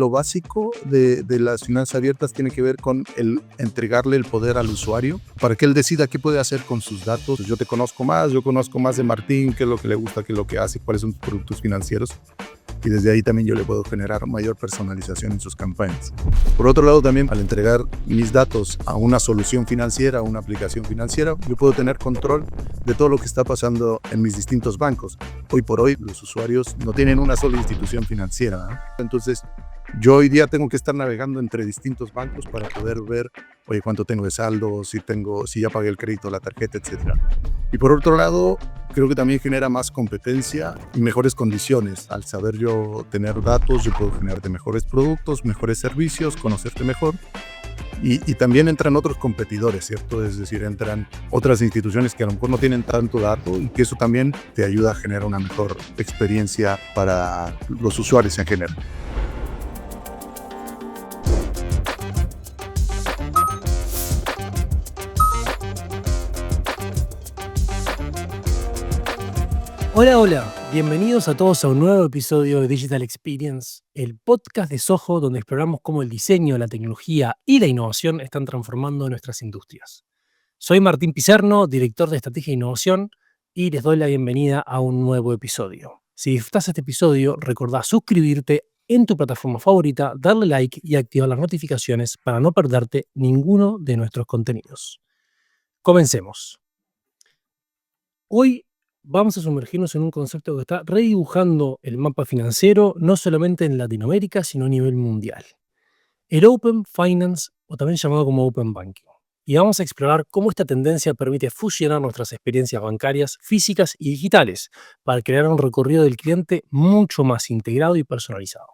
Lo básico de las finanzas abiertas tiene que ver con el entregarle el poder al usuario para que él decida qué puede hacer con sus datos. Yo conozco más de Martín, qué es lo que le gusta, qué es lo que hace, cuáles son sus productos financieros. Y desde ahí también yo le puedo generar mayor personalización en sus campañas. Por otro lado, también al entregar mis datos a una solución financiera, a una aplicación financiera, yo puedo tener control de todo lo que está pasando en mis distintos bancos. Hoy por hoy los usuarios no tienen una sola institución financiera, ¿eh? Entonces, yo hoy día tengo que estar navegando entre distintos bancos para poder ver, oye, cuánto tengo de saldo, si ya pagué el crédito, la tarjeta, etc. Y por otro lado, creo que también genera más competencia y mejores condiciones. Al saber yo tener datos, yo puedo generarte mejores productos, mejores servicios, conocerte mejor. Y también entran otros competidores, ¿cierto? Es decir, entran otras instituciones que a lo mejor no tienen tanto dato y que eso también te ayuda a generar una mejor experiencia para los usuarios en general. Hola, bienvenidos a todos a un nuevo episodio de Digital Experience, el podcast de Soho donde exploramos cómo el diseño, la tecnología y la innovación están transformando nuestras industrias. Soy Martín Pizarno, director de Estrategia e Innovación, y les doy la bienvenida a un nuevo episodio. Si disfrutas este episodio, recordá suscribirte en tu plataforma favorita, darle like y activar las notificaciones para no perderte ninguno de nuestros contenidos. Comencemos. Hoy vamos a sumergirnos en un concepto que está redibujando el mapa financiero, no solamente en Latinoamérica, sino a nivel mundial. El Open Finance, o también llamado como Open Banking. Y vamos a explorar cómo esta tendencia permite fusionar nuestras experiencias bancarias físicas y digitales para crear un recorrido del cliente mucho más integrado y personalizado.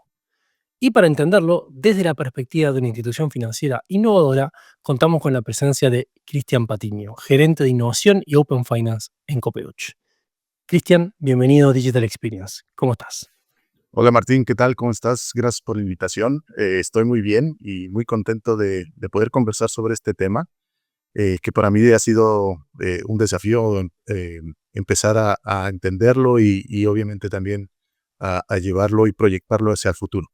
Y para entenderlo, desde la perspectiva de una institución financiera innovadora, contamos con la presencia de Cristian Patiño, gerente de innovación y Open Finance en Copeuch. Cristian, bienvenido a Digital Experience. ¿Cómo estás? Hola Martín, ¿qué tal? ¿Cómo estás? Gracias por la invitación. Estoy muy bien y muy contento de poder conversar sobre este tema, que para mí ha sido un desafío empezar a entenderlo y obviamente también a llevarlo y proyectarlo hacia el futuro.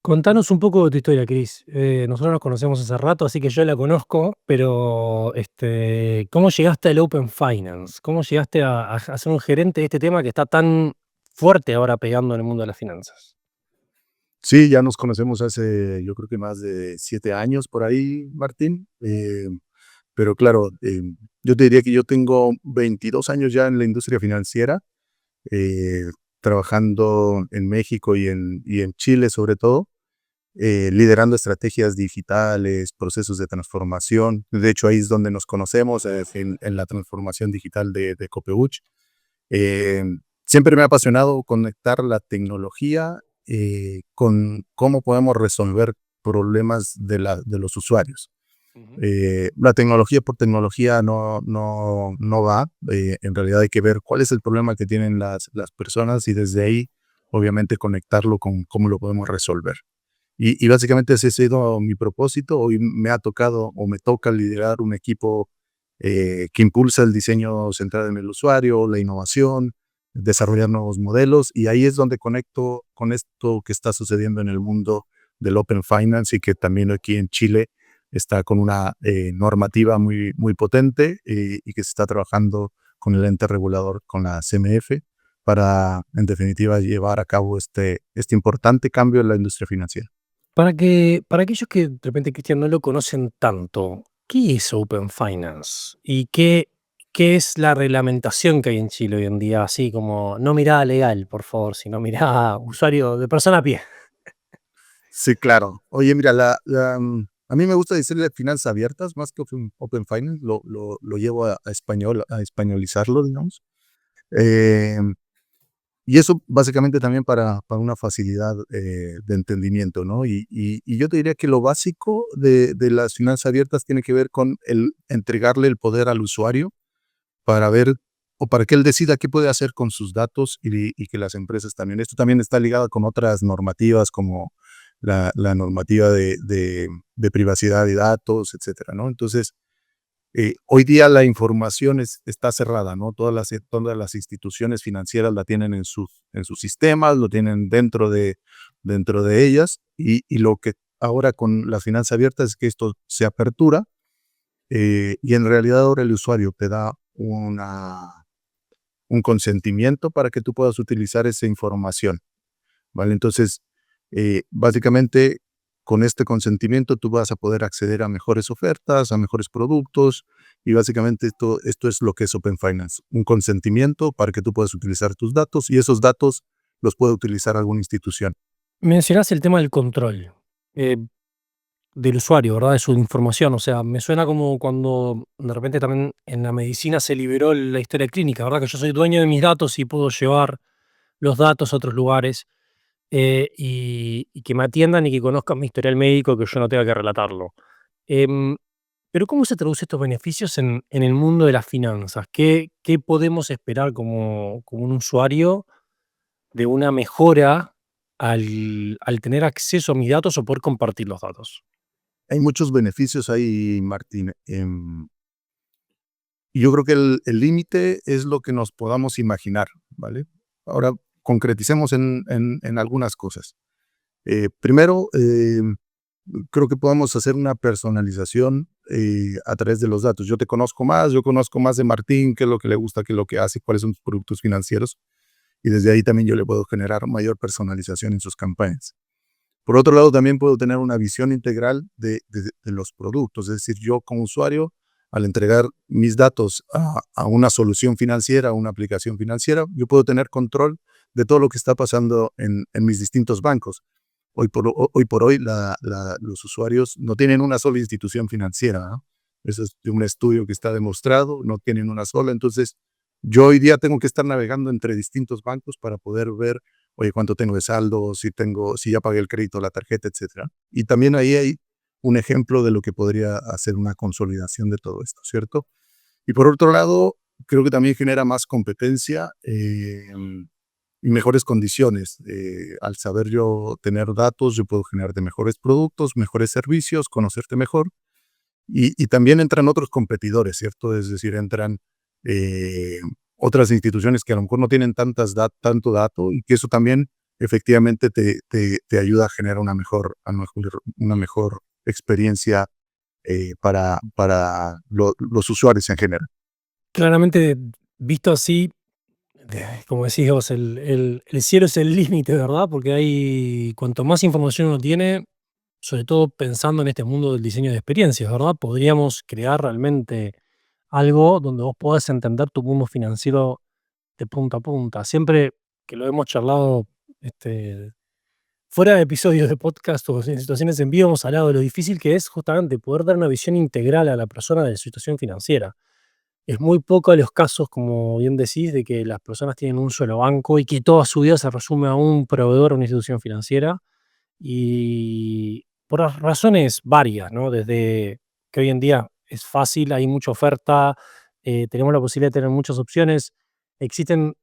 Contanos un poco de tu historia, Cris. Nosotros nos conocemos hace rato, así que yo la conozco, pero ¿cómo llegaste al Open Finance? ¿Cómo llegaste a ser un gerente de este tema que está tan fuerte ahora pegando en el mundo de las finanzas? Sí, ya nos conocemos hace yo creo que más de 7 años por ahí, Martín. Pero claro, yo te diría que yo tengo 22 años ya en la industria financiera, eh, trabajando en México y en Chile sobre todo, liderando estrategias digitales, procesos de transformación. De hecho, ahí es donde nos conocemos, en la transformación digital de Copeuch. Eh, Siempre me ha apasionado conectar la tecnología con cómo podemos resolver problemas de los usuarios. Ujú. La tecnología por tecnología no va. En realidad hay que ver cuál es el problema que tienen las personas y desde ahí, obviamente, conectarlo con cómo lo podemos resolver. Y básicamente ese ha sido mi propósito. Hoy me ha tocado o me toca liderar un equipo que impulsa el diseño centrado en el usuario, la innovación, desarrollar nuevos modelos, y ahí es donde conecto con esto que está sucediendo en el mundo del Open Finance y que también aquí en Chile está con una normativa muy potente y que se está trabajando con el ente regulador, con la CMF, para, en definitiva, llevar a cabo este importante cambio en la industria financiera. Para aquellos que de repente, Cristian, no lo conocen tanto, ¿qué es Open Finance? ¿Y qué es la reglamentación que hay en Chile hoy en día? Así como, no mirada legal, por favor, sino mirada usuario de persona a pie. Sí, claro. Oye, mira, a mí me gusta decirle finanzas abiertas más que Open Finance, lo llevo a español, a españolizarlo, digamos. Eh, y eso básicamente también para una facilidad de entendimiento, ¿no? Y yo te diría que lo básico de las finanzas abiertas tiene que ver con el entregarle el poder al usuario para ver o para que él decida qué puede hacer con sus datos y que las empresas también. Esto también está ligado con otras normativas como la normativa de privacidad de datos, etcétera, ¿no? Entonces, Hoy día la información está cerrada, ¿no? Todas las instituciones financieras la tienen en sus sistemas, lo tienen dentro de ellas, y lo que ahora con las finanzas abiertas es que esto se apertura, y en realidad ahora el usuario te da un consentimiento para que tú puedas utilizar esa información, ¿vale? Entonces, básicamente, con este consentimiento tú vas a poder acceder a mejores ofertas, a mejores productos, y básicamente esto es lo que es Open Finance, un consentimiento para que tú puedas utilizar tus datos y esos datos los puede utilizar alguna institución. Mencionás el tema del control eh, del usuario, ¿verdad? De su información. O sea, me suena como cuando de repente también en la medicina se liberó la historia clínica, ¿verdad? Que yo soy dueño de mis datos y puedo llevar los datos a otros lugares y que me atiendan y que conozcan mi historial médico, que yo no tenga que relatarlo. Em, pero ¿cómo se traduce estos beneficios en el mundo de las finanzas? ¿Qué podemos esperar como un usuario de una mejora al tener acceso a mis datos o poder compartir los datos? Hay muchos beneficios ahí, Martín. Y yo creo que el límite es lo que nos podamos imaginar, ¿vale? Ahora, concreticemos en algunas cosas. Primero, creo que podemos hacer una personalización a través de los datos. Yo conozco más de Martín, qué es lo que le gusta, qué es lo que hace, cuáles son sus productos financieros, y desde ahí también yo le puedo generar mayor personalización en sus campañas. Por otro lado, también puedo tener una visión integral de los productos, es decir, yo como usuario, al entregar mis datos a una solución financiera, a una aplicación financiera, yo puedo tener control de todo lo que está pasando en mis distintos bancos. Hoy por hoy los usuarios no tienen una sola institución financiera, ¿no? Eso es de un estudio que está demostrado, no tienen una sola. Entonces, yo hoy día tengo que estar navegando entre distintos bancos para poder ver, oye, cuánto tengo de saldo, si ya pagué el crédito, la tarjeta, etcétera. Y también ahí hay un ejemplo de lo que podría hacer una consolidación de todo esto, ¿cierto? Y por otro lado, creo que también genera más competencia y mejores condiciones. Al saber yo tener datos, yo puedo generarte mejores productos, mejores servicios, conocerte mejor. Y también entran otros competidores, ¿cierto? Es decir, entran eh, otras instituciones que a lo mejor no tienen tanto dato y que eso también efectivamente te ayuda a generar una mejor experiencia para los usuarios en general. Claramente, visto así, como decís vos, el cielo es el límite, ¿verdad? Porque hay, cuanto más información uno tiene, sobre todo pensando en este mundo del diseño de experiencias, ¿verdad? Podríamos crear realmente algo donde vos puedas entender tu mundo financiero de punta a punta. Siempre que lo hemos charlado este, fuera de episodios de podcast o en situaciones en vivo, hemos hablado de lo difícil que es justamente poder dar una visión integral a la persona de su situación financiera. Es muy poco los casos, como bien decís, de que las personas tienen un solo banco y que toda su vida se resume a un proveedor o una institución financiera. Y por razones varias, ¿no? Desde que hoy en día es fácil, hay mucha oferta, tenemos la posibilidad de tener muchas opciones, existen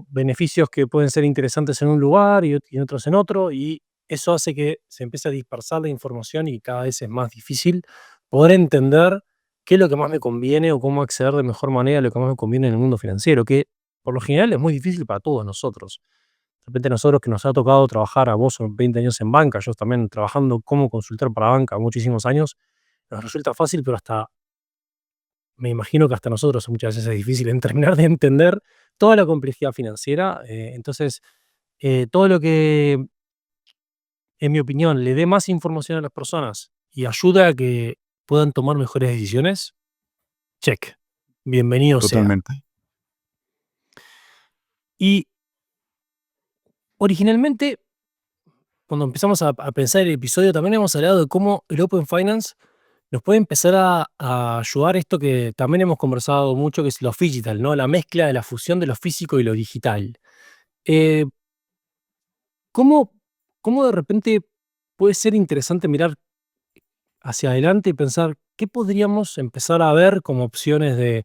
beneficios que pueden ser interesantes en un lugar y en otros en otro, y eso hace que se empiece a dispersar la información y cada vez es más difícil poder entender qué es lo que más me conviene o cómo acceder de mejor manera a lo que más me conviene en el mundo financiero, que por lo general es muy difícil para todos nosotros. De repente nosotros que nos ha tocado trabajar a vos son 20 años en banca, yo también trabajando como consultor para banca muchísimos años, nos resulta fácil, pero hasta, me imagino que hasta nosotros muchas veces es difícil en terminar de entender toda la complejidad financiera. Entonces, todo lo que, en mi opinión, le dé más información a las personas y ayuda a que puedan tomar mejores decisiones, check, bienvenido sea. Totalmente. Y originalmente, cuando empezamos a pensar el episodio, también hemos hablado de cómo el Open Finance nos puede empezar a ayudar esto que también hemos conversado mucho, que es lo digital, ¿no? La mezcla de la fusión de lo físico y lo digital. Eh, ¿cómo, ¿Cómo de repente puede ser interesante mirar hacia adelante y pensar qué podríamos empezar a ver como opciones de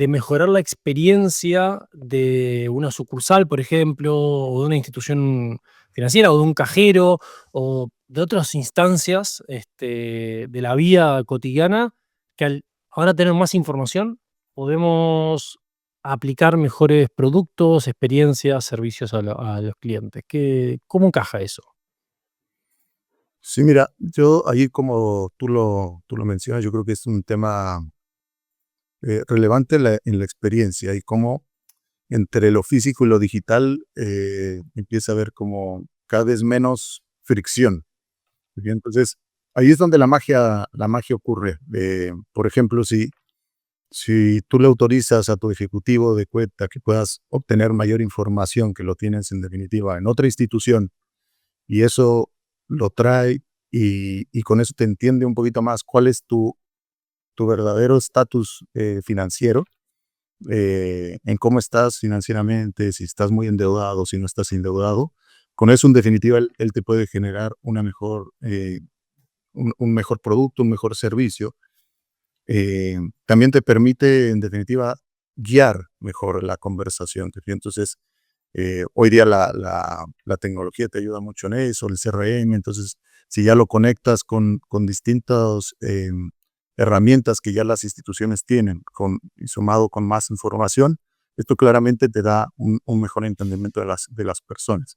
mejorar la experiencia de una sucursal, por ejemplo, o de una institución financiera, o de un cajero, o de otras instancias de la vida cotidiana, que ahora tener más información, podemos aplicar mejores productos, experiencias, servicios a los clientes. ¿Cómo encaja eso? Sí, mira, yo ahí como tú lo mencionas, yo creo que es un tema relevante en la experiencia y cómo entre lo físico y lo digital empieza a haber como cada vez menos fricción. ¿Sí? Entonces, ahí es donde la magia ocurre. Por ejemplo, si tú le autorizas a tu ejecutivo de cuenta que puedas obtener mayor información que lo tienes en definitiva en otra institución y eso lo trae y con eso te entiende un poquito más cuál es tu verdadero estatus financiero, en cómo estás financieramente, si estás muy endeudado, si no estás endeudado. Con eso, en definitiva, él te puede generar un mejor producto, un mejor servicio. También te permite, en definitiva, guiar mejor la conversación. Entonces, hoy día la tecnología te ayuda mucho en eso, el CRM. Entonces, si ya lo conectas con distintas herramientas que ya las instituciones tienen, y sumado con más información, esto claramente te da un mejor entendimiento de las personas.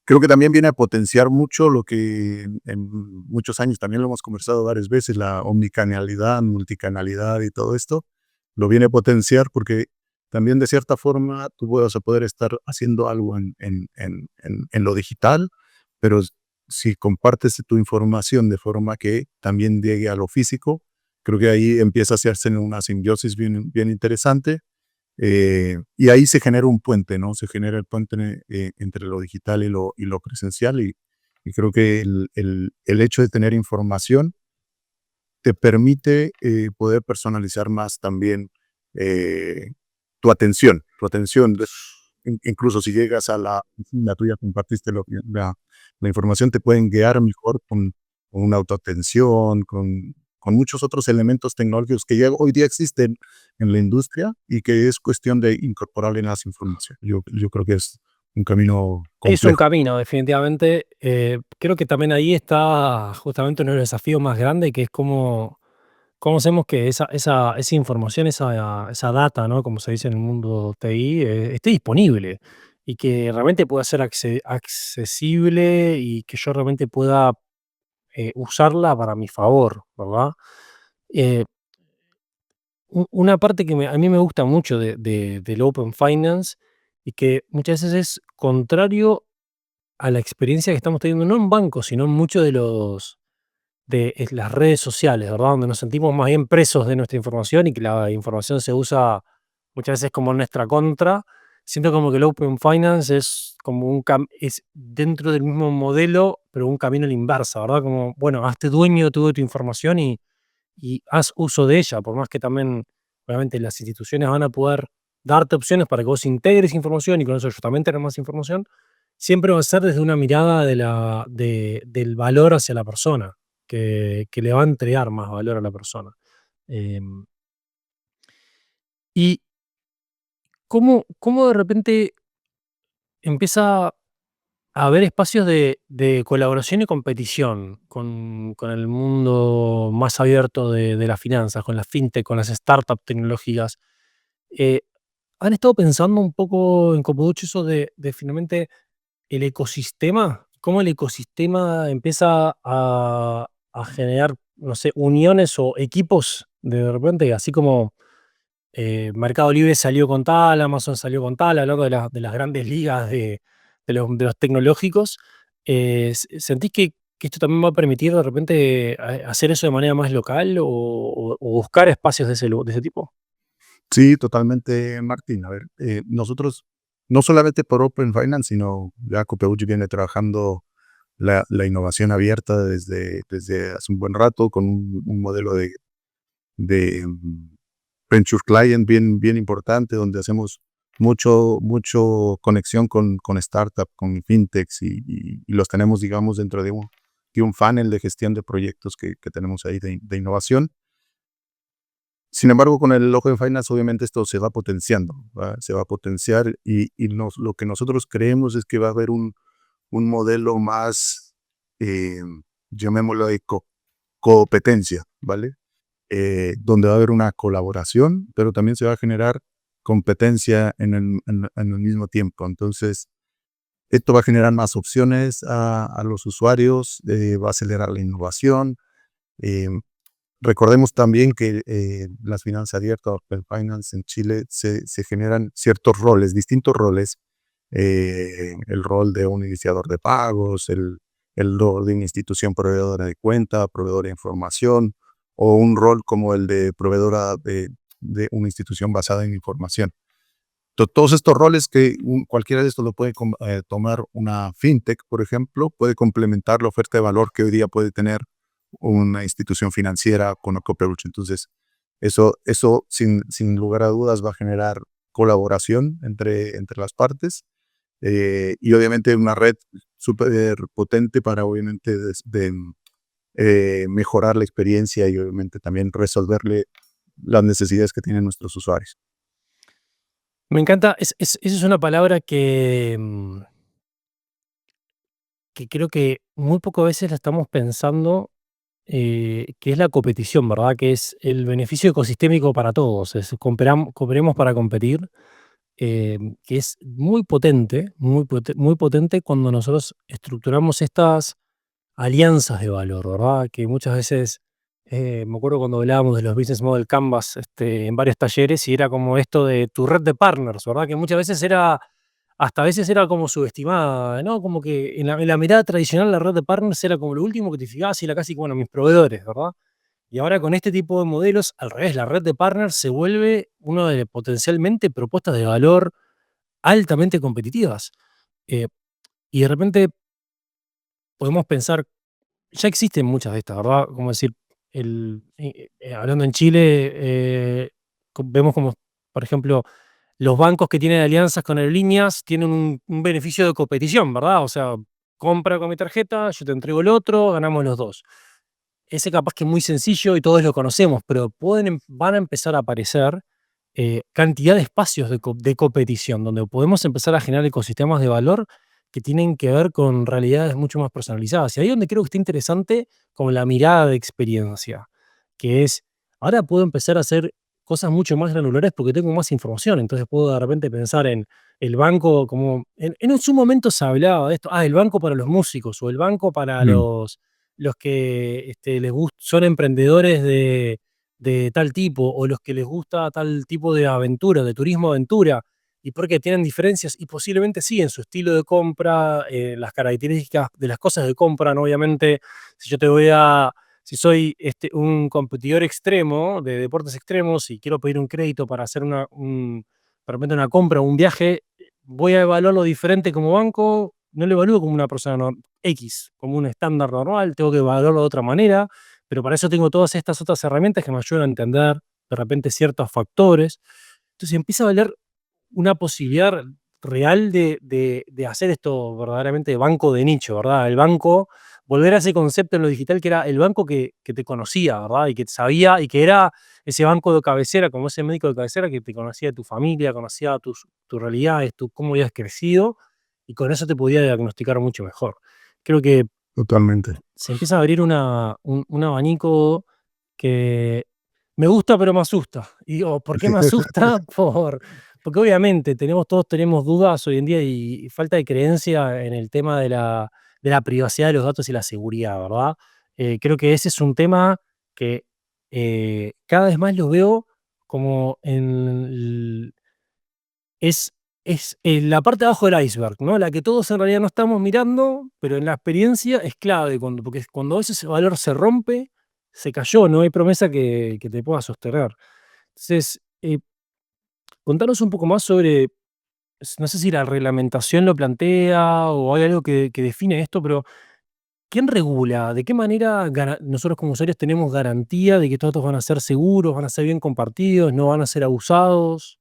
Creo que también viene a potenciar mucho lo que en muchos años también lo hemos conversado varias veces, la omnicanalidad, multicanalidad y todo esto, lo viene a potenciar porque también de cierta forma tú vas a poder estar haciendo algo en lo digital, pero si compartes tu información de forma que también llegue a lo físico, creo que ahí empieza a hacerse una simbiosis bien, bien interesante. Y ahí se genera un puente, ¿no? Se genera el puente entre lo digital y lo presencial y creo que el hecho de tener información te permite poder personalizar más también eh, tu atención. Tu atención, incluso si llegas a la oficina tuya, compartiste la información, te pueden guiar mejor con una autoatención, con muchos otros elementos tecnológicos que ya hoy día existen en la industria y que es cuestión de incorporar en las informaciones. Yo creo que es un camino Es un complejo. camino, definitivamente. Creo que también ahí está justamente uno de los desafíos más grandes, que es cómo hacemos que esa información, esa data, ¿no? Como se dice en el mundo TI, esté disponible y que realmente pueda ser accesible y que yo realmente pueda usarla para mi favor, ¿verdad? Eh, una parte que a mí me gusta mucho del Open Finance y que muchas veces es contrario a la experiencia que estamos teniendo, no en bancos, sino en muchos de las redes sociales, ¿verdad? Donde nos sentimos más bien presos de nuestra información y que la información se usa muchas veces como en nuestra contra. Siento como que el Open Finance es como es dentro del mismo modelo, pero un camino a la inversa, ¿verdad? Como, bueno, hazte dueño tú de tu información y haz uso de ella, por más que también, obviamente, las instituciones van a poder darte opciones para que vos integres información y con eso yo también tener más información, siempre va a ser desde una mirada del valor hacia la persona, que le va a entregar más valor a la persona. Em, ¿Y cómo de repente empieza a haber espacios de colaboración y competición con el mundo más abierto de las finanzas, con las fintech, con las startups tecnológicas? Eh, ¿Han estado pensando un poco en Comoduchi eso de finalmente el ecosistema? ¿Cómo el ecosistema empieza a generar, no sé, uniones o equipos de repente, así como Mercado Libre salió con tal, Amazon salió con tal, hablando de las grandes ligas de los tecnológicos? ¿Sentís que esto también va a permitir de repente hacer eso de manera más local o buscar espacios de ese tipo? Sí, totalmente, Martín. A ver, nosotros, no solamente por Open Finance, sino ya Copeuchi viene trabajando la innovación abierta desde hace un buen rato con un modelo de venture client bien, bien importante, donde hacemos mucho conexión con startups, con fintechs y los tenemos, digamos, dentro de un funnel de gestión de proyectos que tenemos ahí de innovación. Sin embargo, con el Open Finance, obviamente esto se va potenciando, ¿va? Se va a potenciar lo que nosotros creemos es que va a haber un modelo más, eh, llamémoslo de competencia, ¿vale? donde va a haber una colaboración, pero también se va a generar competencia en el mismo tiempo. Entonces, esto va a generar más opciones a los usuarios, va a acelerar la innovación. eh, Recordemos también que las finanzas abiertas, Open Finance en Chile, se generan ciertos roles, distintos roles. El rol de un iniciador de pagos, el rol de una institución proveedora de cuenta, proveedora de información, o un rol como el de proveedora de una institución basada en información. Todos estos roles que cualquiera de estos lo puede tomar una fintech, por ejemplo, puede complementar la oferta de valor que hoy día puede tener una institución financiera con Copperbridge. Entonces, eso sin lugar a dudas va a generar colaboración entre las partes, y obviamente una red súper potente para obviamente mejorar la experiencia y obviamente también resolverle las necesidades que tienen nuestros usuarios. Me encanta, esa es una palabra que creo que muy pocas veces la estamos pensando, que es la competición, ¿verdad? Que es el beneficio ecosistémico para todos, es cooperemos para competir, que es muy potente cuando nosotros estructuramos estas alianzas de valor, ¿verdad? Que muchas veces, me acuerdo cuando hablábamos de los Business Model Canvas, en varios talleres, y era como esto de tu red de partners, ¿verdad? Que muchas veces hasta a veces era como subestimada, ¿no? Como que en la mirada tradicional la red de partners era como lo último que te fijabas y era casi, bueno, mis proveedores, ¿verdad? Y ahora con este tipo de modelos, al revés, la red de partners se vuelve uno de potencialmente propuestas de valor altamente competitivas. Eh, y de repente podemos pensar, ya existen muchas de estas, ¿verdad? Como decir, hablando en Chile, vemos como, por ejemplo, los bancos que tienen alianzas con aerolíneas tienen un beneficio de competición, ¿verdad? O sea, compra con mi tarjeta, yo te entrego el otro, ganamos los dos. Ese capaz que es muy sencillo y todos lo conocemos, pero van a empezar a aparecer cantidad de espacios de competición, donde podemos empezar a generar ecosistemas de valor que tienen que ver con realidades mucho más personalizadas. Y ahí es donde creo que está interesante como la mirada de experiencia, que es, ahora puedo empezar a hacer cosas mucho más granulares porque tengo más información, entonces puedo de repente pensar en el banco como, en su momento se hablaba de esto, el banco para los músicos o el banco para Mm, los que son emprendedores de tal tipo, o los que les gusta tal tipo de aventura, de turismo aventura, y porque tienen diferencias, y posiblemente sí en su estilo de compra, las características de las cosas que compran, obviamente, si yo te voy a, si soy un competidor extremo de deportes extremos y quiero pedir un crédito para hacer para repente una compra o un viaje, voy a evaluarlo diferente como banco, no lo evalúo como una persona X, como un estándar normal, tengo que evaluarlo de otra manera, pero para eso tengo todas estas otras herramientas que me ayudan a entender de repente ciertos factores. Entonces empieza a valer una posibilidad real de hacer esto verdaderamente de banco de nicho, ¿verdad? El banco, volver a ese concepto en lo digital que era el banco que te conocía, ¿verdad? Y que te sabía, y que era ese banco de cabecera, como ese médico de cabecera que te conocía de tu familia, conocía tus realidades, cómo habías crecido, y con eso te podía diagnosticar mucho mejor. Creo que totalmente. se empieza a abrir un abanico que me gusta, pero me asusta. Y digo, ¿por qué me asusta? Porque obviamente todos tenemos dudas hoy en día y falta de creencia en el tema de la privacidad de los datos y la seguridad, ¿verdad? Creo que ese es un tema que cada vez más lo veo como es la parte de abajo del iceberg, ¿no? La que todos en realidad no estamos mirando, pero en la experiencia es clave, porque cuando ese valor se rompe, se cayó, no hay promesa que te pueda sostener. Entonces, contanos un poco más sobre, no sé si la reglamentación lo plantea o hay algo que define esto, pero ¿quién regula? ¿De qué manera nosotros como usuarios tenemos garantía de que estos datos van a ser seguros, van a ser bien compartidos, no van a ser abusados?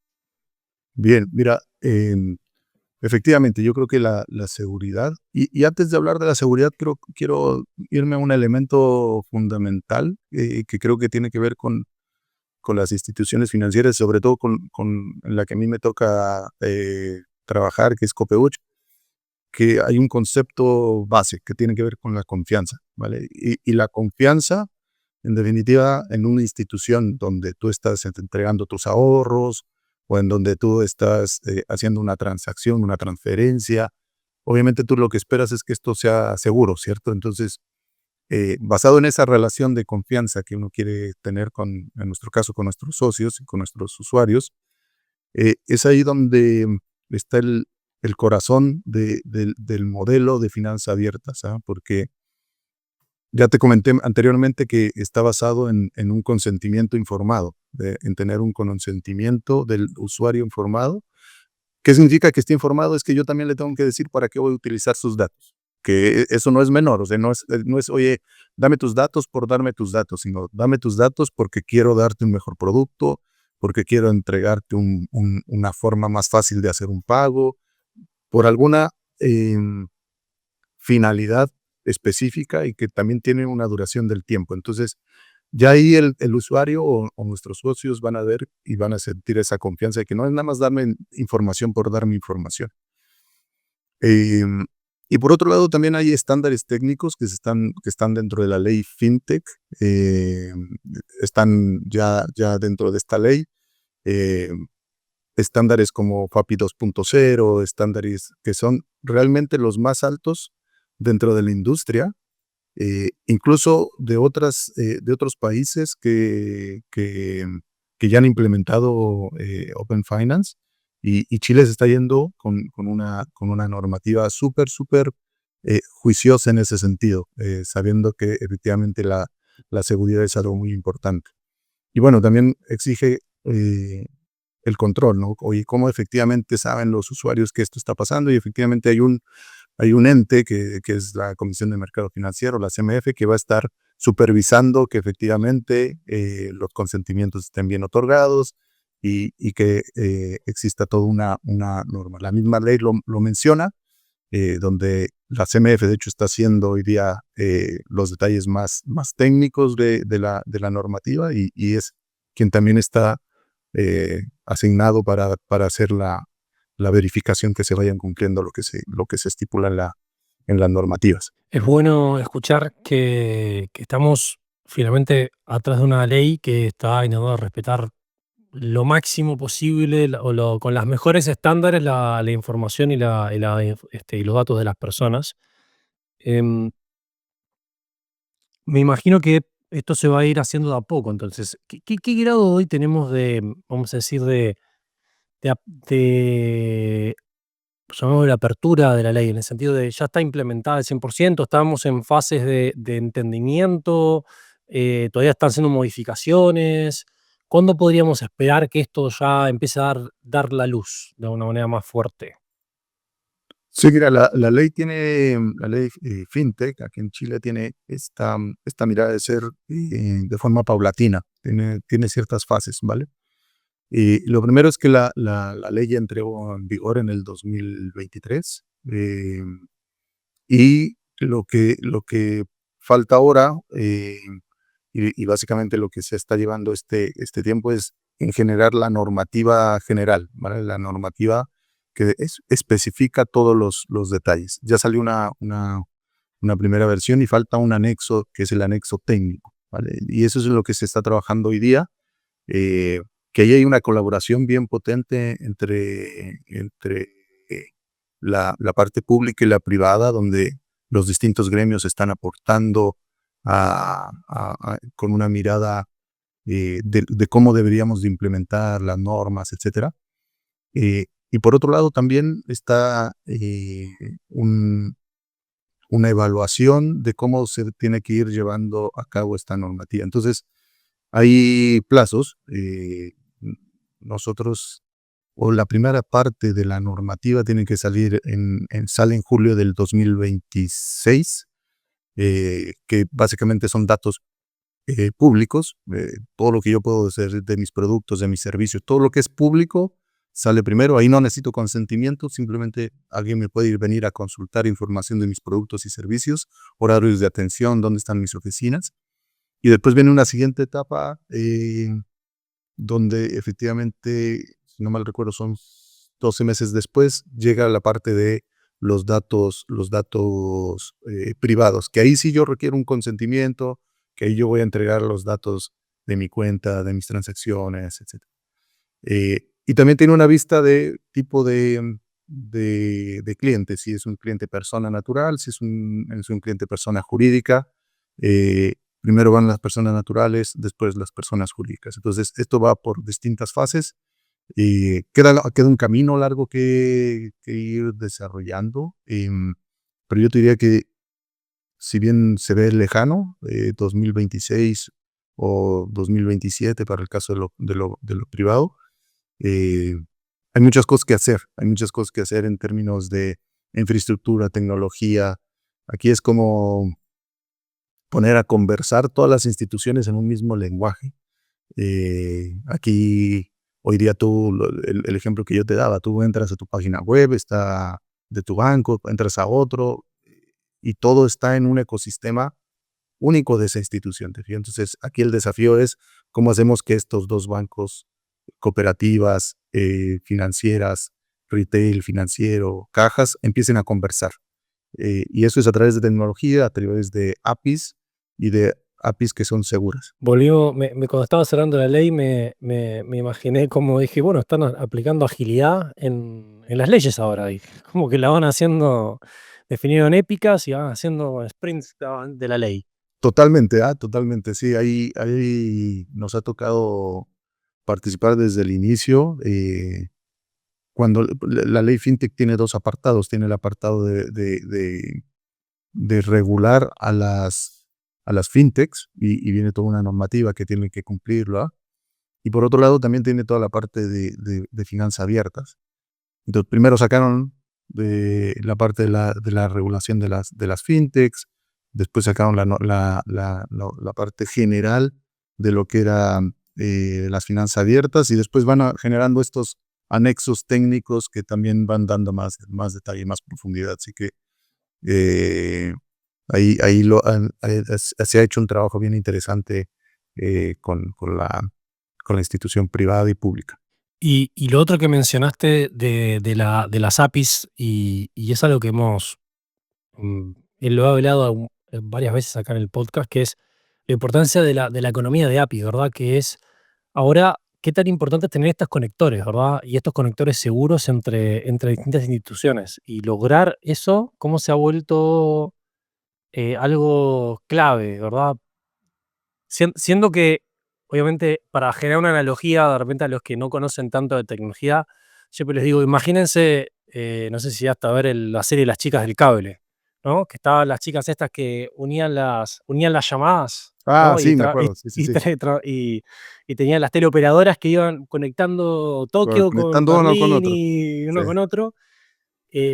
Bien, mira, efectivamente, yo creo que la seguridad, y antes de hablar de la seguridad, quiero irme a un elemento fundamental, que creo que tiene que ver con las instituciones financieras, sobre todo con la que a mí me toca trabajar, que es Copeuch, que hay un concepto base que tiene que ver con la confianza, ¿vale? Y la confianza En definitiva, en una institución donde tú estás entregando tus ahorros o en donde tú estás haciendo una transacción, una transferencia, obviamente tú lo que esperas es que esto sea seguro, ¿cierto? Entonces, basado en esa relación de confianza que uno quiere tener en nuestro caso, con nuestros socios y con nuestros usuarios, es ahí donde está el corazón del modelo de finanzas abiertas, ¿ah? Porque ya te comenté anteriormente que está basado en un consentimiento informado, en tener un consentimiento del usuario informado. ¿Qué significa que esté informado? Es que yo también le tengo que decir para qué voy a utilizar sus datos. Que eso no es menor, o sea, no es, oye, dame tus datos por darme tus datos, sino dame tus datos porque quiero darte un mejor producto, porque quiero entregarte una forma más fácil de hacer un pago, por alguna finalidad específica y que también tiene una duración del tiempo. Entonces, ya ahí el usuario o nuestros socios van a ver y van a sentir esa confianza de que no es nada más darme información por darme información. Em, y por otro lado, también hay estándares técnicos que están dentro de la ley FinTech, están ya dentro de esta ley. Estándares como FAPI 2.0, estándares que son realmente los más altos dentro de la industria, incluso de otros países que ya han implementado Open Finance, y Chile se está yendo con una normativa súper juiciosa en ese sentido, sabiendo que efectivamente la seguridad es algo muy importante. Y bueno, también exige el control, ¿no? Oye, ¿cómo efectivamente saben los usuarios que esto está pasando? Y efectivamente hay un ente que es la Comisión de Mercado Financiero, la CMF, que va a estar supervisando que efectivamente los consentimientos estén bien otorgados y que exista toda una norma. La misma ley lo menciona, donde la CMF de hecho está haciendo hoy día los detalles más técnicos de la normativa y es quien también está asignado para hacer la verificación que se vayan cumpliendo lo que se estipula en las normativas. Es bueno escuchar que estamos finalmente atrás de una ley que está intentando respetar lo máximo posible con las mejores estándares la información y los datos de las personas. Em, Me imagino que esto se va a ir haciendo de a poco. Entonces, ¿qué grado hoy tenemos vamos a decir, de llamémosle la apertura de la ley, en el sentido de ya está implementada al 100%, estamos en fases de entendimiento, todavía están haciendo modificaciones? ¿Cuándo podríamos esperar que esto ya empiece a dar la luz de una manera más fuerte? Sí, mira, la ley FinTech aquí en Chile tiene esta mirada de ser de forma paulatina, tiene ciertas fases, ¿vale? Y lo primero es que la ley ya entró en vigor en el 2023, y lo que falta ahora, y básicamente lo que se está llevando este tiempo es en generar la normativa general, ¿vale? La normativa que especifica todos los detalles. Ya salió una primera versión y falta un anexo, que es el anexo técnico, ¿vale? Y eso es lo que se está trabajando hoy día, eh, que ahí hay una colaboración bien potente entre la parte pública y la privada, donde los distintos gremios están aportando con una mirada de cómo deberíamos de implementar las normas, etcétera. Y por otro lado también está una evaluación de cómo se tiene que ir llevando a cabo esta normativa. Entonces, hay plazos. Nosotros, o la primera parte de la normativa tiene que salir sale en julio del 2026, que básicamente son datos públicos. Todo lo que yo puedo hacer de mis productos, de mis servicios, todo lo que es público sale primero. Ahí no necesito consentimiento, simplemente alguien me puede venir a consultar información de mis productos y servicios, horarios de atención, dónde están mis oficinas. Y después viene una siguiente etapa, donde efectivamente, si no mal recuerdo, son 12 meses después, llega la parte de los datos privados, que ahí sí yo requiero un consentimiento, que ahí yo voy a entregar los datos de mi cuenta, de mis transacciones, etc. Y también tiene una vista de tipo de cliente, si es un cliente persona natural, si es un cliente persona jurídica. Primero van las personas naturales, después las personas jurídicas. Entonces, esto va por distintas fases y queda un camino largo que ir desarrollando. Pero yo te diría que si bien se ve lejano, 2026 o 2027 para el caso de lo privado, eh, hay muchas cosas que hacer. Hay muchas cosas que hacer en términos de infraestructura, tecnología. Aquí es como poner a conversar todas las instituciones en un mismo lenguaje. Aquí, hoy día el ejemplo que yo te daba, tú entras a tu página web, está de tu banco, entras a otro, y todo está en un ecosistema único de esa institución. ¿Te fijas? Entonces, aquí el desafío es cómo hacemos que estos dos bancos, cooperativas, financieras, retail, financiero, cajas, empiecen a conversar. Y eso es a través de tecnología, a través de APIs y de APIs que son seguras. Cuando estaba cerrando la ley me imaginé como dije, bueno, están aplicando agilidad en las leyes ahora. Dije, como que la van haciendo, definieron épicas y van haciendo sprints de la ley. Totalmente, totalmente, sí. Ahí nos ha tocado participar desde el inicio. Cuando la ley FinTech tiene dos apartados, tiene el apartado de regular a las FinTechs y viene toda una normativa que tienen que cumplirla. Y por otro lado también tiene toda la parte de finanzas abiertas. Entonces primero sacaron de la parte de la regulación de las FinTechs, después sacaron la parte general de lo que era las finanzas abiertas y después van generando estos anexos técnicos que también van dando más detalle, más profundidad. Así que eh, ahí se ha hecho un trabajo bien interesante con la institución privada y pública. Y lo otro que mencionaste de las APIs, y es algo que mm, lo he hablado varias veces acá en el podcast, que es la importancia de la economía de API, ¿verdad? Que es ahora qué tan importante es tener estos conectores, ¿verdad? Y estos conectores seguros entre distintas instituciones. Y lograr eso, cómo se ha vuelto algo clave, ¿verdad? Siendo que, obviamente, para generar una analogía, de repente a los que no conocen tanto de tecnología, siempre les digo, imagínense, no sé si hasta ver la serie Las chicas del cable, ¿no? Que estaban las chicas estas que unían las llamadas, ¿no? Sí, me acuerdo, sí, sí, sí. Y tenían las teleoperadoras que iban conectando Tokio con Conectando uno con Berlín otro. y Sí, uno con otro.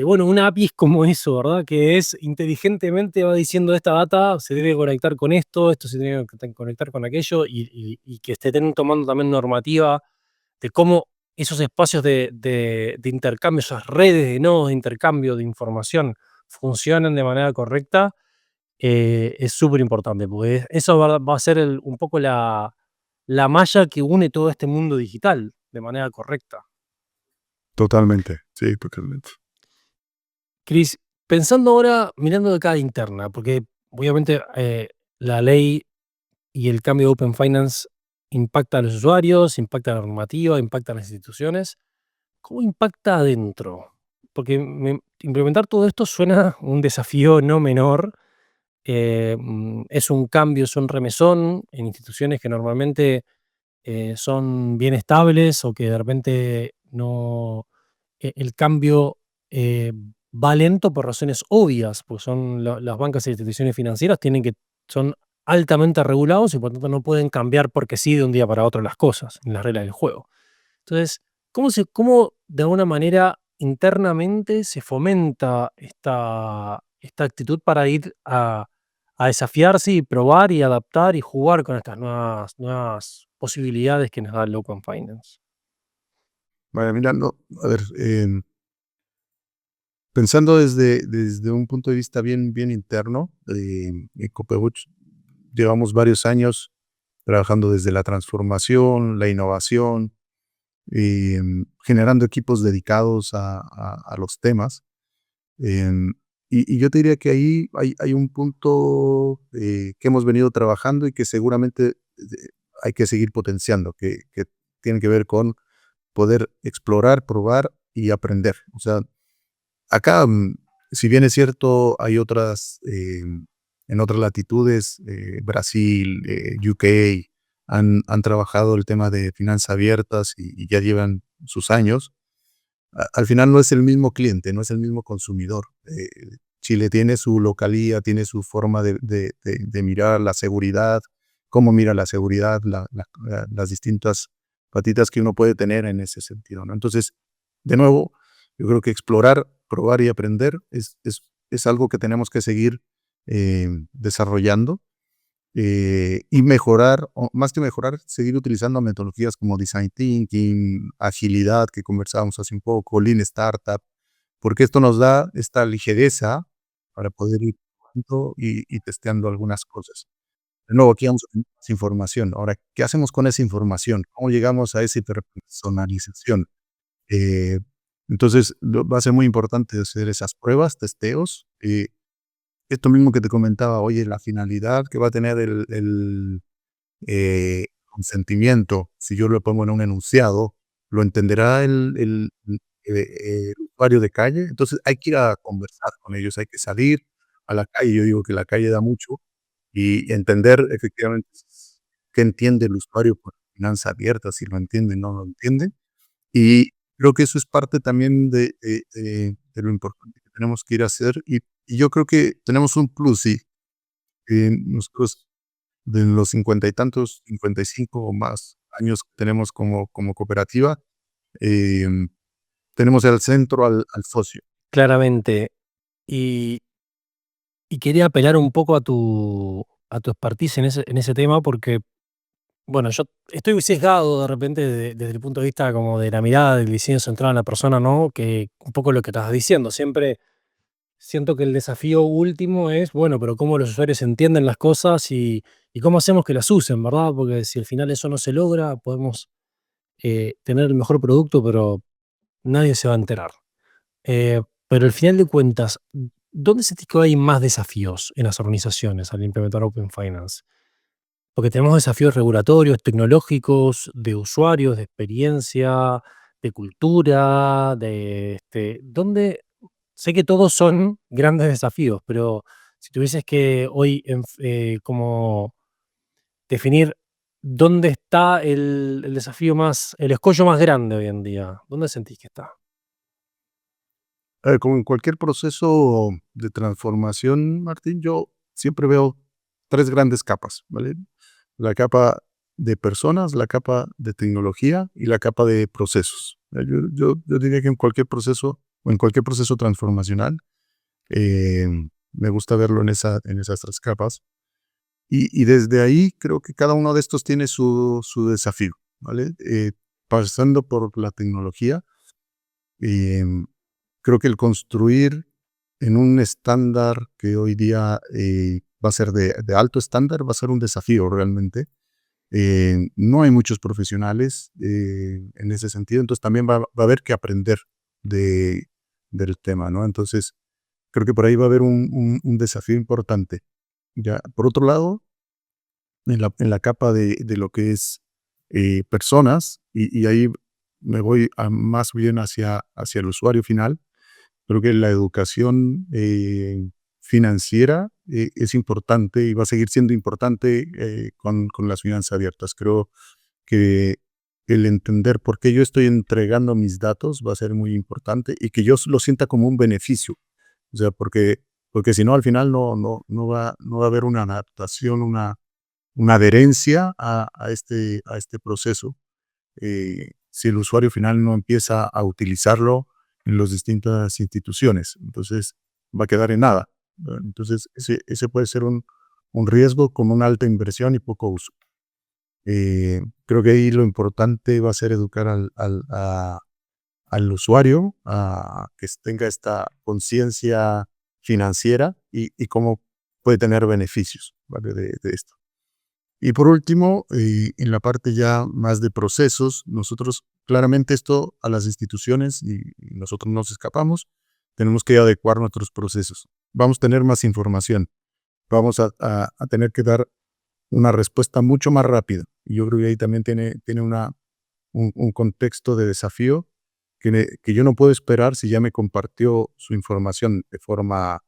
Bueno, una API es como eso, ¿verdad? Que es inteligentemente va diciendo esta data se debe conectar con esto se tiene que conectar con aquello, y que estén tomando también normativa de cómo esos espacios de intercambio, esas redes de nodos de intercambio de información funcionan de manera correcta. Es súper importante, porque eso va a ser un poco la malla que une todo este mundo digital de manera correcta. totalmente, sí, totalmente. Cris, pensando ahora, mirando de cada interna, porque obviamente la ley y el cambio de Open Finance impacta a los usuarios, impacta a la normativa, impacta a las instituciones. ¿Cómo impacta adentro? Porque implementar todo esto suena un desafío no menor. Es un cambio, es un remesón en instituciones que normalmente son bien estables o que de repente no, el cambio eh, va lento por razones obvias, porque son las bancas e instituciones financieras son altamente regulados y por tanto no pueden cambiar porque sí de un día para otro las cosas, en las reglas del juego. Entonces, ¿cómo de alguna manera internamente se fomenta esta actitud para ir a desafiarse y probar y adaptar y jugar con estas nuevas posibilidades que nos da el Open Finance? Vaya, mira, no, a ver, pensando desde un punto de vista bien interno, en Copehutch llevamos varios años trabajando desde la transformación, la innovación, generando equipos dedicados a los temas. Y yo te diría que ahí hay un punto que hemos venido trabajando y que seguramente hay que seguir potenciando, que tiene que ver con poder explorar, probar y aprender. O sea, acá, si bien es cierto, hay otras, en otras latitudes, Brasil, UK, han trabajado el tema de finanzas abiertas y ya llevan sus años. Al final no es el mismo cliente, no es el mismo consumidor. Chile tiene su localía, tiene su forma de mirar la seguridad, cómo mira la seguridad, las distintas patitas que uno puede tener en ese sentido, ¿no? Entonces, de nuevo, yo creo que explorar, probar y aprender es algo que tenemos que seguir desarrollando y mejorar, o más que mejorar, seguir utilizando metodologías como Design Thinking, agilidad que conversábamos hace un poco, Lean Startup, porque esto nos da esta ligereza para poder ir probando y testeando algunas cosas. De nuevo, aquí vamos a tener más información. Ahora, ¿qué hacemos con esa información? ¿Cómo llegamos a esa hiperpersonalización? Eh, entonces, va a ser muy importante hacer esas pruebas, testeos. Esto mismo que te comentaba, oye, la finalidad que va a tener el consentimiento, si yo lo pongo en un enunciado, lo entenderá el usuario de calle. Entonces hay que ir a conversar con ellos, hay que salir a la calle. Yo digo que la calle da mucho y entender efectivamente qué entiende el usuario por finanza abierta, si lo entiende o no lo entiende. Y creo que eso es parte también de lo importante que tenemos que ir a hacer. Y yo creo que tenemos un plus, sí. Nosotros de los 50 y tantos, 55 o más años que tenemos como cooperativa, em, tenemos el centro al socio. Claramente. Y, y quería apelar un poco a tu expertise en ese tema porque, bueno, yo estoy sesgado de repente desde el punto de vista como de la mirada del diseño centrado en la persona, ¿no? Que un poco lo que estás diciendo, siempre siento que el desafío último es, bueno, pero cómo los usuarios entienden las cosas y cómo hacemos que las usen, ¿verdad? Porque si al final eso no se logra, podemos tener el mejor producto, pero nadie se va a enterar. Pero al final de cuentas, ¿dónde sentís que hay más desafíos en las organizaciones al implementar Open Finance? Porque tenemos desafíos regulatorios, tecnológicos, de usuarios, de experiencia, de cultura, ¿dónde? Sé que todos son grandes desafíos, pero si tuvieses que hoy como definir dónde está el desafío más, el escollo más grande hoy en día, ¿dónde sentís que está? Como en cualquier proceso de transformación, Martín, yo siempre veo 3 grandes capas, ¿vale? La capa de personas, la capa de tecnología y la capa de procesos. Yo diría que en cualquier proceso o en cualquier proceso transformacional, me gusta verlo en esas 3 capas. Y desde ahí creo que cada uno de estos tiene su desafío, ¿vale? Pasando por la tecnología, em, creo que el construir en un estándar que hoy día va a ser de alto estándar, va a ser un desafío realmente. No hay muchos profesionales en ese sentido, entonces también va a haber que aprender de, del tema, ¿no? Entonces, creo que por ahí va a haber un desafío importante. Ya, por otro lado, en la capa de lo que es personas, y ahí me voy más bien hacia el usuario final. Creo que la educación financiera es importante y va a seguir siendo importante con las finanzas abiertas. Creo que el entender por qué yo estoy entregando mis datos va a ser muy importante y que yo lo sienta como un beneficio. O sea, porque si no, al final no va a haber una adaptación, una adherencia a este proceso. Si el usuario final no empieza a utilizarlo en las distintas instituciones, entonces va a quedar en nada, ¿no? Entonces, ese puede ser un riesgo con una alta inversión y poco uso. Creo que ahí lo importante va a ser educar al usuario a que tenga esta conciencia financiera y cómo puede tener beneficios, ¿vale? De esto. Y por último, en la parte ya más de procesos, nosotros claramente esto a las instituciones y nosotros nos escapamos, tenemos que adecuar nuestros procesos. vamos a tener más información, vamos a tener que dar una respuesta mucho más rápida. Y yo creo que ahí también tiene un contexto de desafío que yo no puedo esperar si ya me compartió su información de forma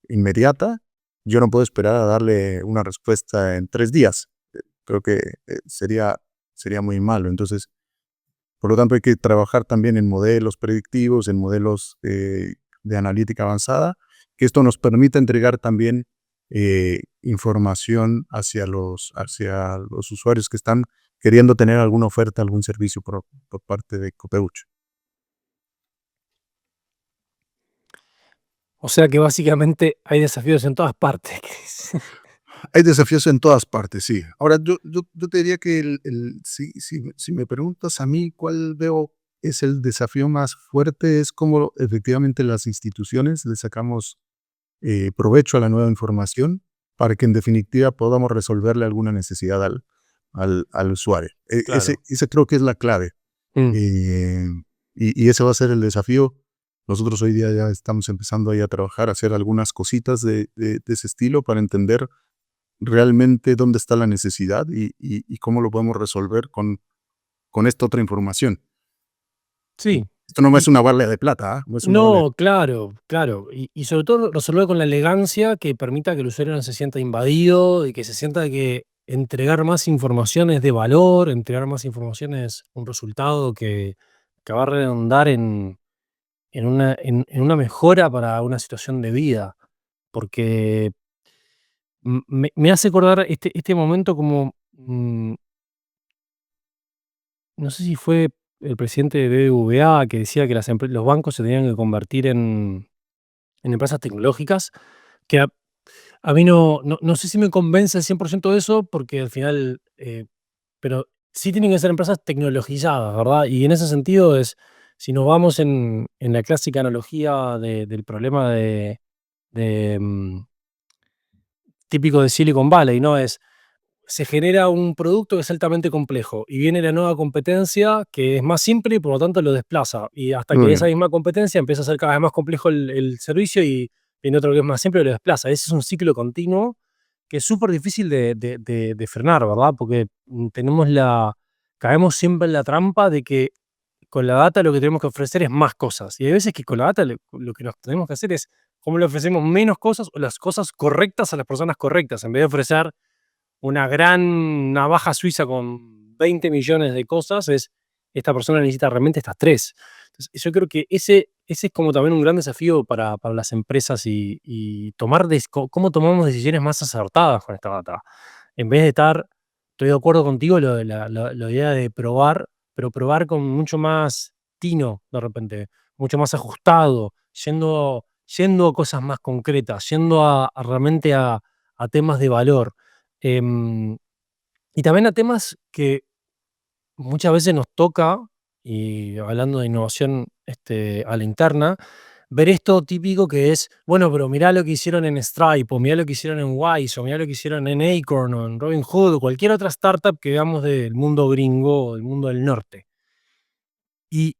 inmediata. Yo no puedo esperar a darle una respuesta en 3 días. Creo que sería muy malo. Entonces, por lo tanto, hay que trabajar también en modelos predictivos, en modelos de analítica avanzada, que esto nos permita entregar también información hacia los usuarios que están queriendo tener alguna oferta, algún servicio por parte de Copeuch. O sea que básicamente hay desafíos en todas partes. Hay desafíos en todas partes, sí. Ahora, yo te diría que si me preguntas a mí cuál veo es el desafío más fuerte, es cómo efectivamente las instituciones le sacamos provecho a la nueva información para que en definitiva podamos resolverle alguna necesidad al usuario. Claro. Ese creo que es la clave. Mm. Eh, y ese va a ser el desafío. Nosotros hoy día ya estamos empezando ahí a trabajar, a hacer algunas cositas de ese estilo para entender realmente dónde está la necesidad y cómo lo podemos resolver con esta otra información. Sí. Esto no Y es una bala de plata, no es una bala de no, claro, claro. Y sobre todo resolver con la elegancia que permita que el usuario no se sienta invadido y que se sienta que entregar más información es de valor, entregar más información es un resultado que va a redundar en una mejora para una situación de vida. Porque me hace acordar este momento como, no sé si fue el presidente de BBVA que decía que los bancos se tenían que convertir en empresas tecnológicas, que a mí no sé si me convence al 100% de eso, porque al final, pero sí tienen que ser empresas tecnologizadas, ¿verdad? Y en ese sentido si nos vamos en la clásica analogía del problema de, típico de Silicon Valley, ¿no? Se genera un producto que es altamente complejo y viene la nueva competencia que es más simple y por lo tanto lo desplaza. Y hasta que esa Muy misma competencia empieza a ser cada vez más complejo el servicio y viene otro que es más simple y lo desplaza. Ese es un ciclo continuo que es súper difícil de frenar, ¿verdad? Porque caemos siempre en la trampa de que con la data lo que tenemos que ofrecer es más cosas. Y hay veces que con la data lo que nos tenemos que hacer es cómo le ofrecemos menos cosas o las cosas correctas a las personas correctas, en vez de ofrecer una gran navaja suiza con 20 millones de cosas, esta persona necesita realmente estas tres. Entonces, yo creo que ese es como también un gran desafío para las empresas y cómo tomamos decisiones más acertadas con esta data. En vez de estoy de acuerdo contigo, lo de la idea de probar, pero probar con mucho más tino de repente, mucho más ajustado, yendo a cosas más concretas, yendo realmente a temas de valor. Em, y también a temas que muchas veces nos toca, y hablando de innovación a la interna, ver esto típico que es, bueno, pero mirá lo que hicieron en Stripe, o mirá lo que hicieron en Wise, o mirá lo que hicieron en Acorn, o en Robinhood, o cualquier otra startup que veamos del mundo gringo, o del mundo del norte. Y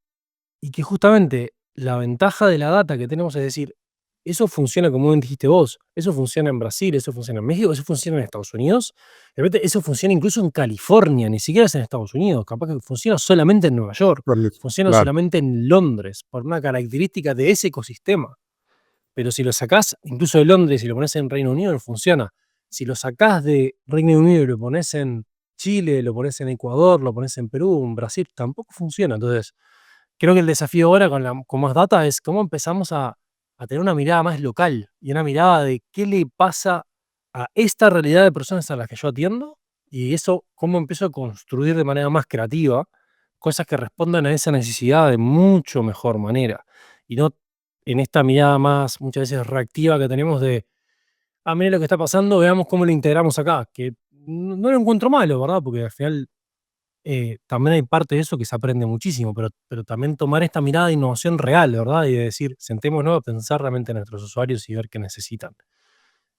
y que justamente la ventaja de la data que tenemos es decir, eso funciona como bien dijiste vos, eso funciona en Brasil, eso funciona en México, eso funciona en Estados Unidos, de repente eso funciona incluso en California, ni siquiera es en Estados Unidos, capaz que funciona solamente en Nueva York, funciona claro. solamente en Londres, por una característica de ese ecosistema. Pero si lo sacás incluso de Londres y lo pones en Reino Unido, no funciona. Si lo sacás de Reino Unido y lo pones en Chile, lo pones en Ecuador, lo pones en Perú, en Brasil, tampoco funciona. Entonces, creo que el desafío ahora con más data es cómo empezamos a tener una mirada más local y una mirada de qué le pasa a esta realidad de personas a las que yo atiendo y eso cómo empiezo a construir de manera más creativa cosas que respondan a esa necesidad de mucho mejor manera y no en esta mirada más muchas veces reactiva que tenemos de, mira lo que está pasando, veamos cómo lo integramos acá, que no lo encuentro malo, ¿verdad? Porque al final también hay parte de eso que se aprende muchísimo, pero también tomar esta mirada de innovación real, ¿verdad? Y de decir, sentémonos a pensar realmente en nuestros usuarios y ver qué necesitan.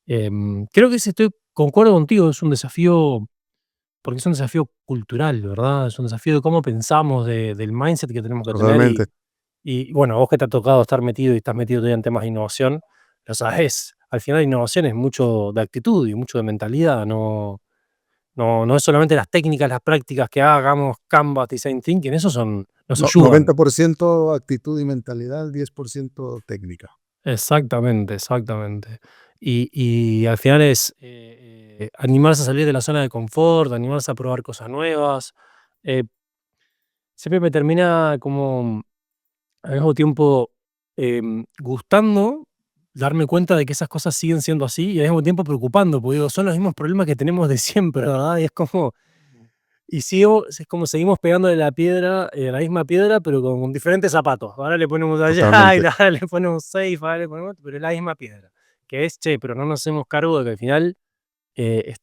Creo que concuerdo contigo, es un desafío, porque es un desafío cultural, ¿verdad? Es un desafío de cómo pensamos, del mindset que tenemos que tener Totalmente. y bueno, vos que te ha tocado estar metido y estás metido todavía en temas de innovación, lo sabés. Al final la innovación es mucho de actitud y mucho de mentalidad, no es solamente las técnicas, las prácticas que hagamos, Canvas, Design Thinking, eso nos No, ayudan. 90% actitud y mentalidad, 10% técnica. Exactamente, exactamente. Y al final es animarse a salir de la zona de confort, animarse a probar cosas nuevas. Eh, Siempre me termina como al mismo tiempo gustando darme cuenta de que esas cosas siguen siendo así y al mismo tiempo preocupando, porque digo, son los mismos problemas que tenemos de siempre, ¿verdad? Y es como, es como seguimos pegándole la piedra, la misma piedra, pero con diferentes zapatos. Ahora le ponemos allá, y Totalmente. ahora le ponemos safe, ahora le ponemos, pero es la misma piedra. Que es, che, pero no nos hacemos cargo de que al final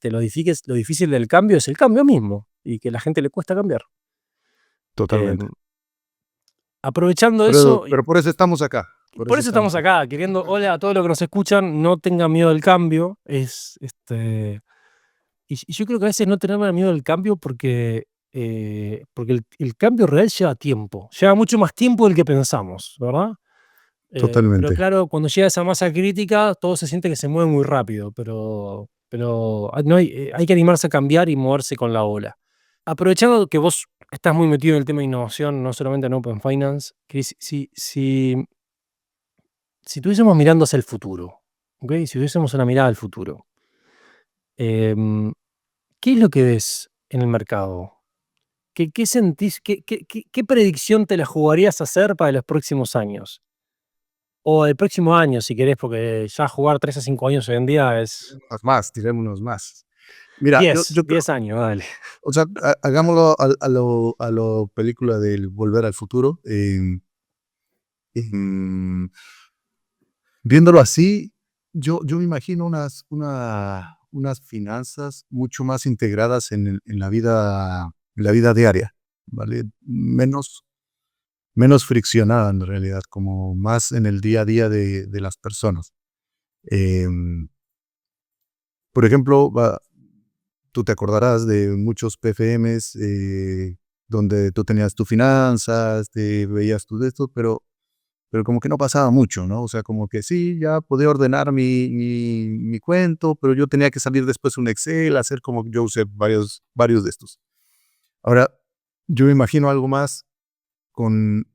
lo difícil del cambio es el cambio mismo y que a la gente le cuesta cambiar. Totalmente. Em, Aprovechando Pero, eso, pero por eso estamos acá. Por por eso eso estamos estamos acá. acá, queriendo, hola a todos los que nos escuchan, no tengan miedo del cambio. Y yo creo que a veces no tenemos miedo del cambio porque el cambio real lleva tiempo, lleva mucho más tiempo del que pensamos, ¿verdad? Pero Totalmente. claro, cuando llega esa masa crítica, todo se siente que se mueve muy rápido, pero no hay que animarse a cambiar y moverse con la ola. Aprovechando que vos estás muy metido en el tema de innovación, no solamente en Open Finance, Chris, si estuviésemos mirando hacia el futuro, ¿ok? Si tuviésemos una mirada al futuro, em, ¿qué es lo que ves en el mercado? ¿Qué sentís? ¿Qué predicción te la jugarías a hacer para los próximos años? O el próximo año, si querés, porque ya jugar 3 a 5 años hoy en día es Más, tirémonos más. Mira, yo, 10 yo creo, 10 años, dale. o sea, hagámoslo a lo película del Volver al Futuro. Em, Viéndolo así, yo me imagino unas finanzas mucho más integradas en la vida diaria, ¿vale? Menos friccionada en realidad, como más en el día a día de las personas. Em, por ejemplo, tú te acordarás de muchos PFMs donde tú tenías tus finanzas, te veías tú de esto, pero como que no pasaba mucho, ¿no? O sea, como que sí, ya podía ordenar mi cuento, pero yo tenía que salir después un Excel, hacer como yo usé varios de estos. Ahora, yo me imagino algo más con,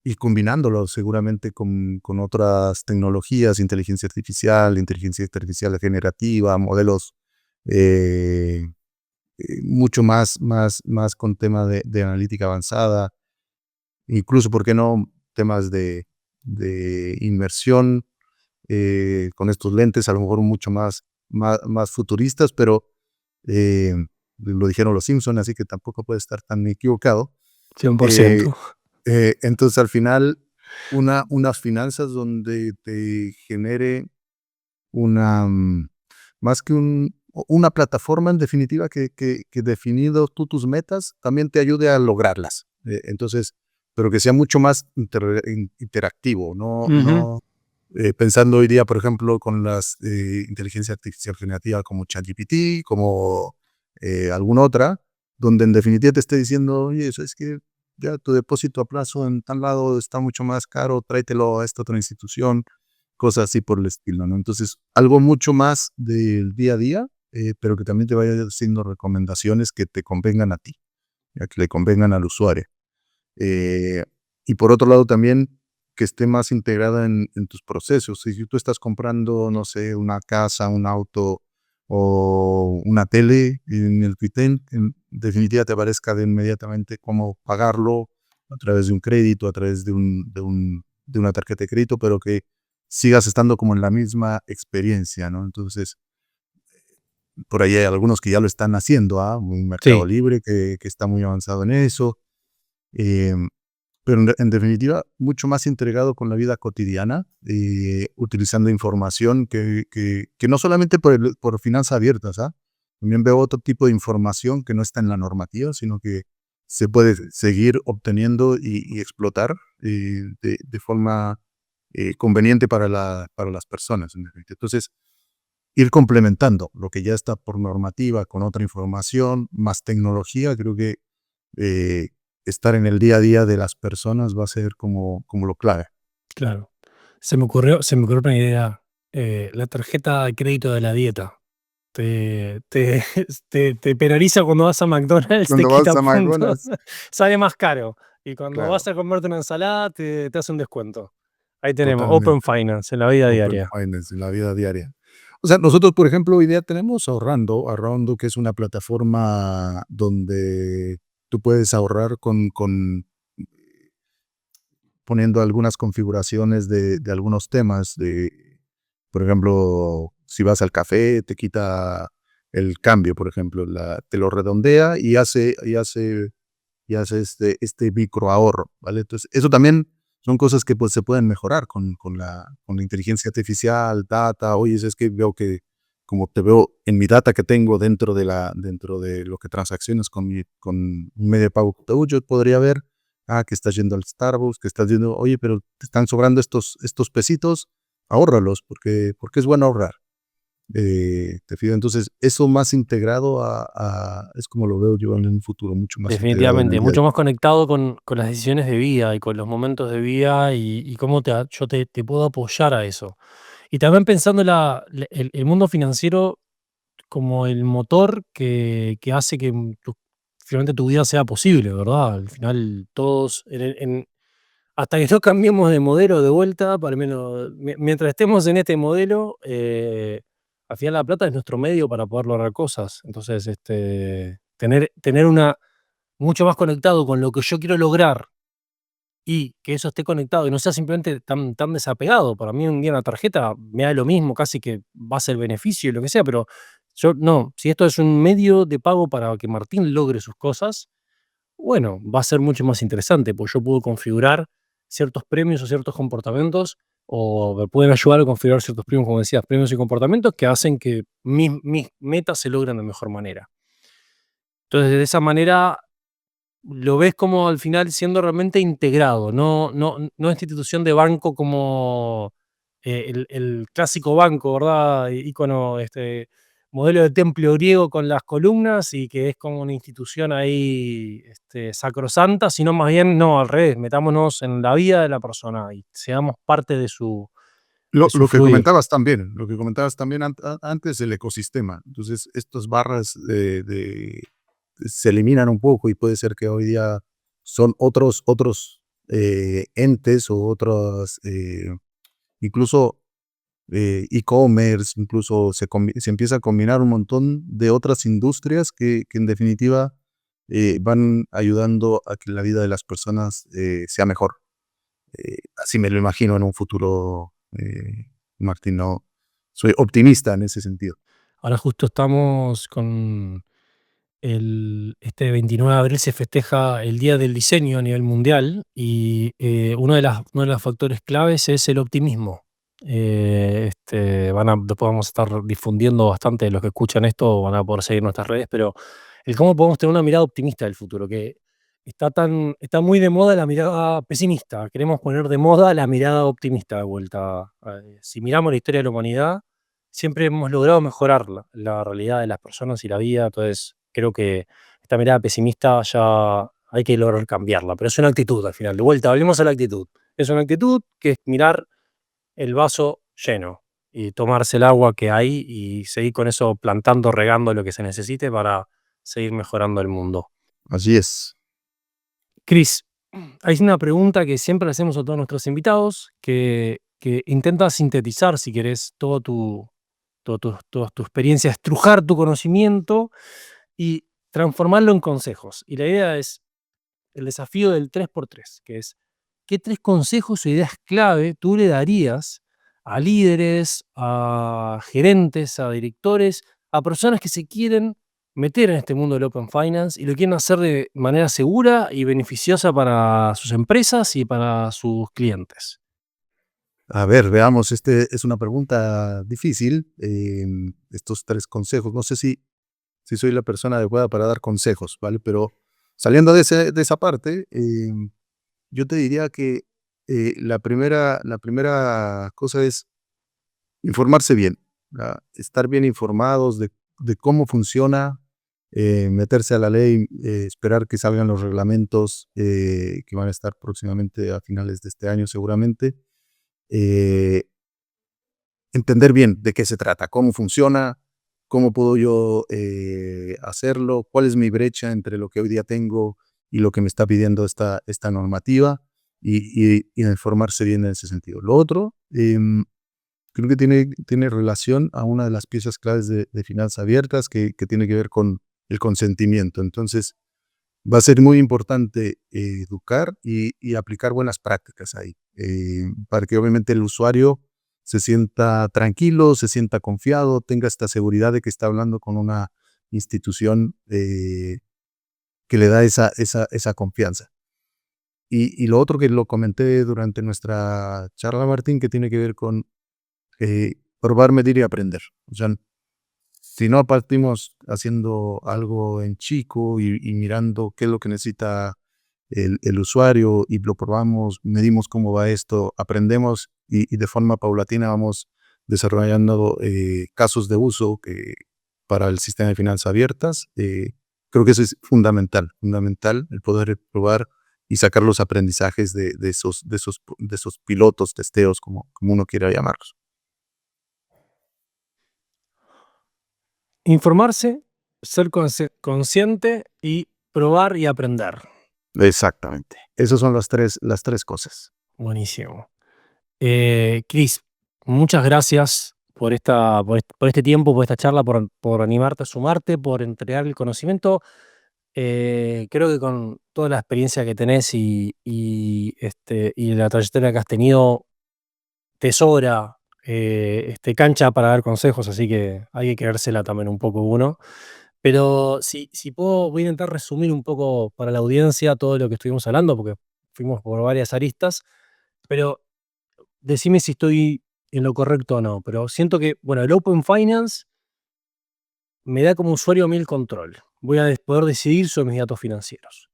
y combinándolo seguramente con otras tecnologías, inteligencia artificial generativa, modelos eh, mucho más con tema de analítica avanzada, incluso, ¿por qué no? Temas de inmersión con estos lentes, a lo mejor mucho más futuristas, pero eh, lo dijeron los Simpson, así que tampoco puede estar tan equivocado. Eh, 100%. entonces, al final, unas finanzas donde te genere una, más que una plataforma en definitiva que definido tú tus metas, también te ayude a lograrlas. Entonces, pero que sea mucho más interactivo, Ujú. pensando hoy día, por ejemplo, con las inteligencia artificial generativa como ChatGPT, como alguna otra, donde en definitiva te esté diciendo, oye, eso es que ya tu depósito a plazo en tal lado está mucho más caro, tráetelo a esta otra institución, cosas así por el estilo, ¿no? Entonces, algo mucho más del día a día, pero que también te vaya haciendo recomendaciones que te convengan a ti, ya que le convengan al usuario. Eh, y por otro lado también que esté más integrada en tus procesos. Si tú estás comprando, no sé, una casa, un auto o una tele en el Twitter, en definitiva te aparezca de inmediatamente cómo pagarlo a través de un crédito, a través de una tarjeta de crédito, pero que sigas estando como en la misma experiencia, ¿no? Entonces, por ahí hay algunos que ya lo están haciendo, un Mercado Sí, Libre que está muy avanzado en eso. em, pero en definitiva, mucho más integrado con la vida cotidiana, utilizando información que no solamente por finanzas abiertas, también veo otro tipo de información que no está en la normativa, sino que se puede seguir obteniendo y explotar de forma conveniente para las personas. En definitiva. Entonces, ir complementando lo que ya está por normativa con otra información, más tecnología, creo que eh, estar en el día a día de las personas va a ser como lo clave. claro. Se me ocurrió una idea La tarjeta de crédito de la dieta. Te, te, te penaliza cuando vas a McDonald's, te Cuando vas quita a puntos, McDonald's, sale más caro. Y cuando claro, vas a comerte una ensalada, te hace un descuento. Ahí tenemos, Open totalmente. Finance en la vida Open diaria. Finance en la vida diaria. O sea, nosotros, por ejemplo, hoy día tenemos Ahorrando, que es una plataforma donde tú puedes ahorrar con poniendo algunas configuraciones de algunos temas. Por ejemplo, si vas al café, te quita el cambio, por ejemplo, te lo redondea y hace este micro ahorro, ¿vale? Entonces, eso también son cosas que pues se pueden mejorar con la inteligencia artificial, data. Oye, es que veo que, como te veo en mi data que tengo dentro de lo que transacciones con un medio de pago tuyo, yo podría ver, que estás yendo al Starbucks, que estás yendo, oye, pero te están sobrando estos pesitos, ahórralos, porque es bueno ahorrar. Te fijo, entonces eso más integrado es como lo veo yo en un futuro, mucho más integrado en el Definitivamente, día a mucho día. más conectado con las decisiones de vida y con los momentos de vida y cómo yo te puedo apoyar a eso. Y también pensando el mundo financiero como el motor que hace que finalmente tu vida sea posible, ¿verdad? Al final todos, hasta que no cambiemos de modelo de vuelta, para menos, mientras estemos en este modelo, al final la plata es nuestro medio para poder lograr cosas. Entonces, tener mucho más conectado con lo que yo quiero lograr y que eso esté conectado y no sea simplemente tan desapegado. Para mí un día una tarjeta me da lo mismo, casi que va a ser beneficio y lo que sea, pero yo no, si esto es un medio de pago para que Martín logre sus cosas, bueno, va a ser mucho más interesante, porque yo puedo configurar ciertos premios o ciertos comportamientos, o me pueden ayudar a configurar ciertos premios, como decías, premios y comportamientos que hacen que mis metas se logren de mejor manera. Entonces, de esa manera lo ves como al final siendo realmente integrado, no esta institución de banco como el clásico banco, ¿verdad? Ícono, modelo de templo griego con las columnas y que es como una institución ahí sacrosanta, sino más bien, no, al revés, metámonos en la vida de la persona y seamos parte de Lo, su lo que fluir. comentabas también, antes, el ecosistema. Entonces, estas barras se eliminan un poco y puede ser que hoy día son otros entes o otros, incluso e-commerce, incluso se empieza a combinar un montón de otras industrias que en definitiva van ayudando a que la vida de las personas sea mejor. Así me lo imagino en un futuro, Martín, no, soy optimista en ese sentido. Ahora justo estamos este 29 de abril se festeja el Día del Diseño a nivel mundial y uno de los factores claves es el optimismo. Después vamos a estar difundiendo bastante, los que escuchan esto van a poder seguir nuestras redes, pero el cómo podemos tener una mirada optimista del futuro, que está muy de moda la mirada pesimista. Queremos poner de moda la mirada optimista de vuelta. Si miramos la historia de la humanidad, siempre hemos logrado mejorar la realidad de las personas y la vida. Entonces, creo que esta mirada pesimista ya hay que lograr cambiarla, pero es una actitud al final. De vuelta, hablemos de la actitud. Es una actitud que es mirar el vaso lleno y tomarse el agua que hay y seguir con eso plantando, regando lo que se necesite para seguir mejorando el mundo. Así es. Cris, hay una pregunta que siempre le hacemos a todos nuestros invitados, que intenta sintetizar, si querés, toda tu experiencia, estrujar tu conocimiento y transformarlo en consejos. Y la idea es el desafío del 3x3, que es, ¿qué 3 consejos o ideas clave tú le darías a líderes, a gerentes, a directores, a personas que se quieren meter en este mundo del Open Finance y lo quieren hacer de manera segura y beneficiosa para sus empresas y para sus clientes? A ver, veamos, es una pregunta difícil. Estos 3 consejos, no sé si soy la persona adecuada para dar consejos, ¿vale? Pero saliendo de esa parte, yo te diría que la primera cosa es informarse bien, ¿verdad? Estar bien informados de cómo funciona, meterse a la ley, esperar que salgan los reglamentos que van a estar próximamente a finales de este año seguramente. eh, entender bien de qué se trata, cómo funciona, cómo puedo yo hacerlo, cuál es mi brecha entre lo que hoy día tengo y lo que me está pidiendo esta normativa y informarse bien en ese sentido. Lo otro, creo que tiene relación a una de las piezas claves de finanzas abiertas que tiene que ver con el consentimiento. Entonces, va a ser muy importante educar y aplicar buenas prácticas ahí, para que obviamente el usuario se sienta tranquilo, se sienta confiado, tenga esta seguridad de que está hablando con una institución que le da esa confianza. Y lo otro que lo comenté durante nuestra charla, Martín, que tiene que ver con probar, medir y aprender. O sea, si no partimos haciendo algo en chico y mirando qué es lo que necesita el usuario y lo probamos, medimos cómo va esto, aprendemos y de forma paulatina vamos desarrollando casos de uso para el sistema de finanzas abiertas. Creo que eso es fundamental el poder probar y sacar los aprendizajes de esos pilotos, testeos, como uno quiera llamarlos. Informarse, ser consciente y probar y aprender. Exactamente. Esas son las tres cosas. Buenísimo. Cris, muchas gracias por este tiempo, por esta charla, por animarte a sumarte, por entregar el conocimiento. Creo que con toda la experiencia que tenés y la trayectoria que has tenido, te sobra cancha para dar consejos, así que hay que creérsela también un poco uno. Pero si puedo, voy a intentar resumir un poco para la audiencia todo lo que estuvimos hablando, porque fuimos por varias aristas, pero decime si estoy en lo correcto o no. Pero siento que, bueno, el Open Finance me da como usuario a mí el control. Voy a poder decidir sobre mis datos financieros.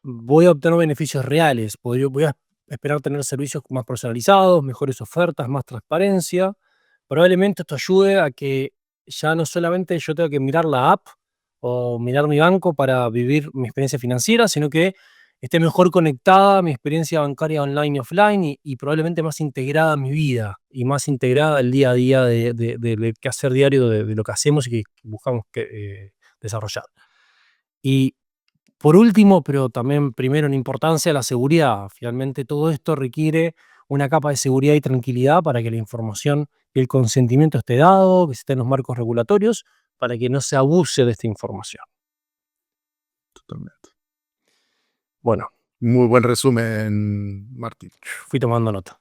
Voy a obtener beneficios reales, voy a esperar tener servicios más personalizados, mejores ofertas, más transparencia. Probablemente esto ayude a que ya no solamente yo tenga que mirar la app o mirar mi banco para vivir mi experiencia financiera, sino que esté mejor conectada mi experiencia bancaria online y offline y probablemente más integrada a mi vida y más integrada al día a día del quehacer diario de lo que hacemos y que buscamos desarrollar. Y por último, pero también primero en importancia, la seguridad. Finalmente, todo esto requiere una capa de seguridad y tranquilidad para que la información y el consentimiento esté dado, que esté en los marcos regulatorios, para que no se abuse de esta información. Totalmente. Bueno, Muy buen resumen, Martín. fui tomando nota.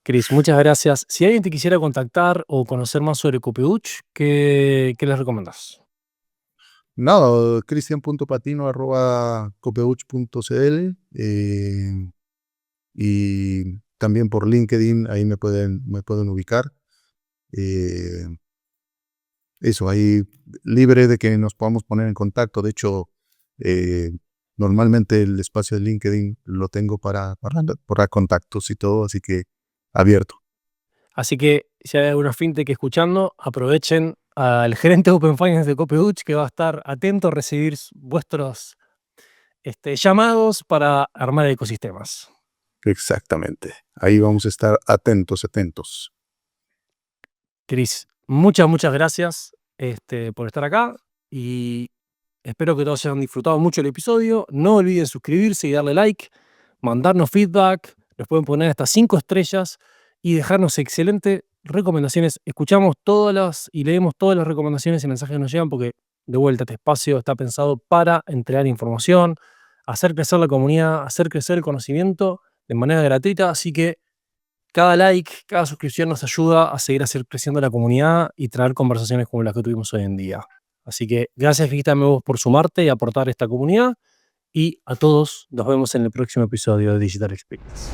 Cris, muchas gracias. Si alguien te quisiera contactar o conocer más sobre Copeuch, ¿qué les recomendás? Nada, cristian.patino@copeuch.cl y también por LinkedIn, ahí me pueden ubicar. Eh, Eso, ahí libre de que nos podamos poner en contacto. De hecho, eh, normalmente el espacio de LinkedIn lo tengo para contactos y todo, así que abierto. Así que si hay alguna fintech escuchando, aprovechen al gerente de Open Finance de Copeuch, que va a estar atento a recibir vuestros llamados para armar ecosistemas. Exactamente. Ahí vamos a estar atentos. Cris, muchas gracias por estar acá y espero que todos hayan disfrutado mucho el episodio. No olviden suscribirse y darle like, mandarnos feedback, nos pueden poner hasta 5 estrellas y dejarnos excelentes recomendaciones. Escuchamos y leemos todas las recomendaciones y mensajes que nos llegan porque, de vuelta, este espacio está pensado para entregar información, hacer crecer la comunidad, hacer crecer el conocimiento de manera gratuita, así que cada like, cada suscripción nos ayuda a seguir creciendo la comunidad y traer conversaciones como las que tuvimos hoy en día. Así que gracias, Fijita vos por sumarte y aportar a esta comunidad. Y a todos nos vemos en el próximo episodio de Digital Experience.